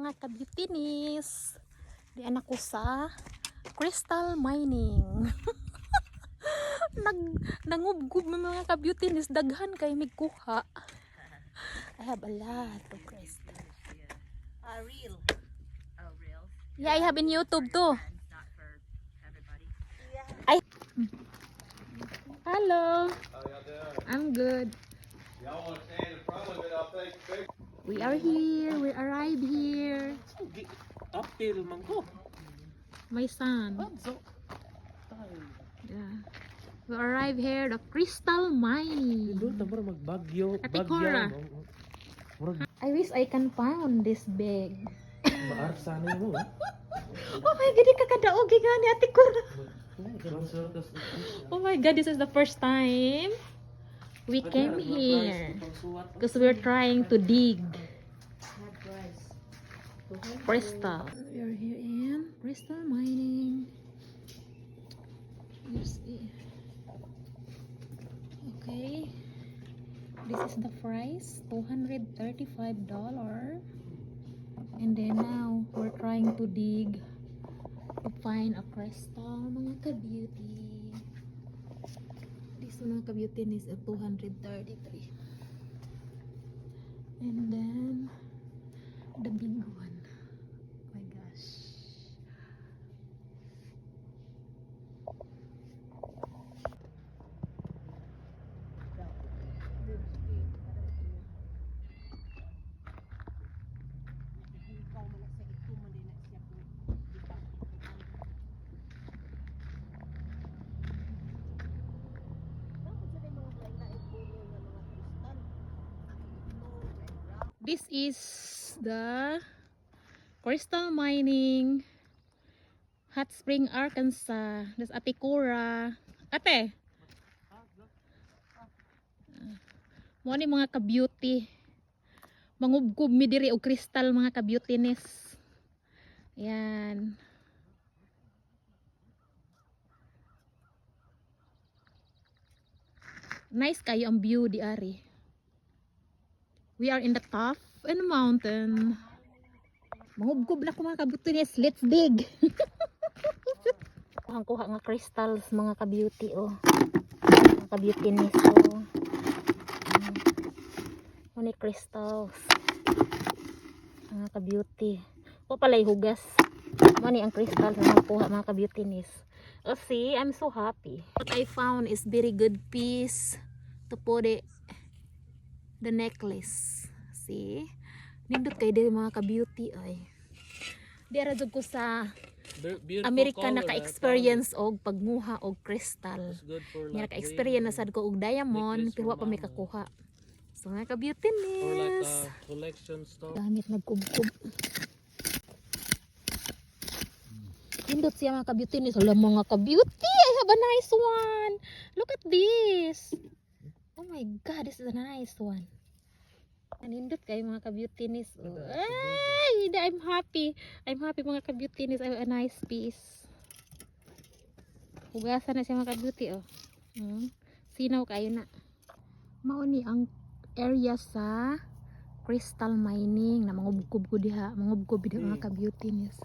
mga ka-beautinis. Diyan ako sa crystal mining. Nangubgub mga ka-beautinis, daghan kay migkuha. I have a lot of crystal. Real. Oh, real. Yeah, I have in YouTube too. I Hello. How y'all doing? I'm good. Y'all want to stand in front of it? I'll take a picture. We are here. We arrived here. Uphill man ko. My son. Yeah. We arrived here, the crystal mine. Doon tamar magbagyo, Ate Cora. I wish I can find this bag. Maarsa na mo. Oh my god, kakadaog nga ni Ate Cora. Oh my god, this is the first time we came here because we're trying to dig crystal. We are here in crystal mining. You see. Okay. This is the price, $235. And then now we're trying to dig to find a crystal, mga ka-beauty. This one, mga ka-beauty, is a 233. And then the big one. Oh my gosh. This is the crystal mining Hot Spring, Arkansas. This Ate Cora. Ate! Mo ni mga ka-beauty. Mangubgob mi diri og crystal mga ka-beautiness. Yan. Nice kayo ang view di ari. We are in the top in the mountain. Mangubgob na ko mga ka-beautiness. Let's dig. Kuha nga crystals mga ka-beauty oh. Mga ka-beautiness oh. Muni crystals. Mga ka-beauty. O palay hugas. Muni ang crystals na nakuha mga ka-beautiness. Oh, see, I'm so happy. What I found is very good piece to put it the necklace. See? Nindot kayo din mga ka-beauty ay. Dira jud ko sa Amerika naka-experience og pagmuha og crystal. Nga naka-experience na sad ko og diamond pero wa pa may kakuha. So mga ka-beautiness. Collection store. Gamit nagkubkub. Nindot siya mga ka-beautiness. Alam mga ka-beauty, I have a nice one. Look at this. Oh my god, this is a nice one. Nindot kayo mga ka-beautiness. Ay, I'm happy. I'm happy mga ka-beautiness. I have a nice piece. Hugasan na siya mga ka-beauty oh. Sinaw kayo na. Mauni ang area sa crystal mining na mangubgob ko diha. Mangubgob diha mga ka-beautiness.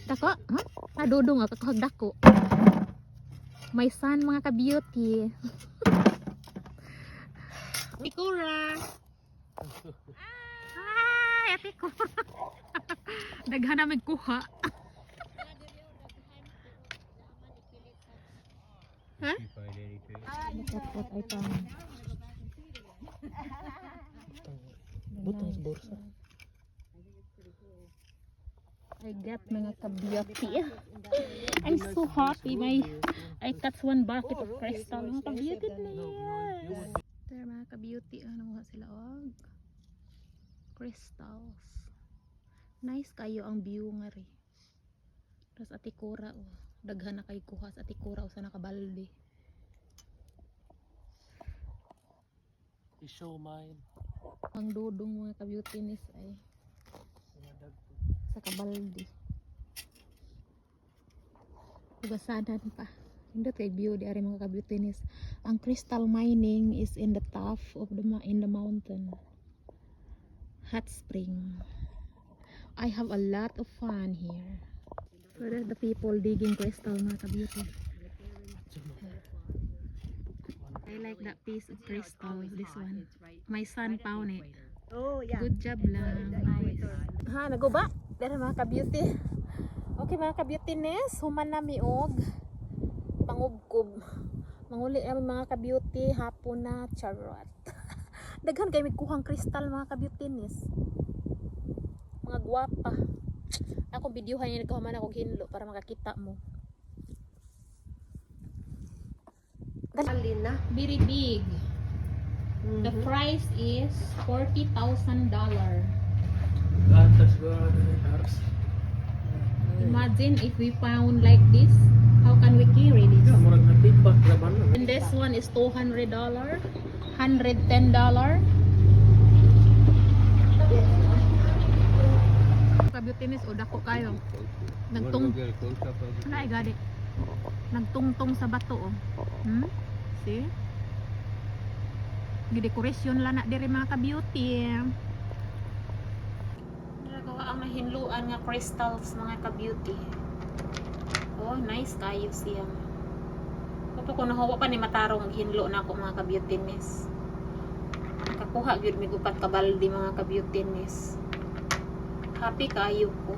Dako? Ha? Nadudong ako dako. My son mga ka-beauty. Ate Cora. Ay, Ate Cora. Daghan na magkuha. Ha? Look at what I found. Butang sa borsa. I got mga ka-beauty. I'm so happy. I touched one bucket of crystal. Mga ka-beauty na yan. There mga ka-beauty. Nakuha sila og crystals. Nice kayo ang view nga rin. Tapos Ate Cora oh. Daghan na kayo kuha sa Ate Cora o sa nakabalde. I-show mine. Ang dudong mga ka-beautiness ay sa kabalde. Hugasanan pa. Hindi kay view di ari mga ka-beautiness. Ang crystal mining is in the top of the in the mountain. Hot Spring. I have a lot of fun here. Where are the people digging crystal, mga ka-beauty? I like that piece of crystal, this one. My son found it. Oh, yeah. Good job lang. Ha, naguba. Dara mga ka-beauty. Okay mga ka-beautiness, human na miog. Pangubkob. Manguli namin mga ka-beauty, hapon na, charot. Daghan kayo kuhang kristal mga ka-beautiness. Mga gwapa. Ako videohan niya nagkahuman akong hinlo para makakita mo. Alin na? Very big. The price is $40,000. Gatas ba? Ars. Imagine if we found like this, how can we carry this? Ya, murag natipak laban na. And this one is $200, $110. Kabyutinis o dako kayo. Nagtung Get a close up of it. Ay, gadi. Nagtungtong sa bato oh. See? Gidekorasyon lang na diri mga ka-beauty. Nagawa ang nahinluan nga crystals mga ka-beauty. Oh, nice kayo siya. Kapag ko nahawa pa ni matarong hinlo na ako mga ka-beautiness. Kakuha gyud mi gupat kabaldi mga ka-beautiness. Happy kayo ko.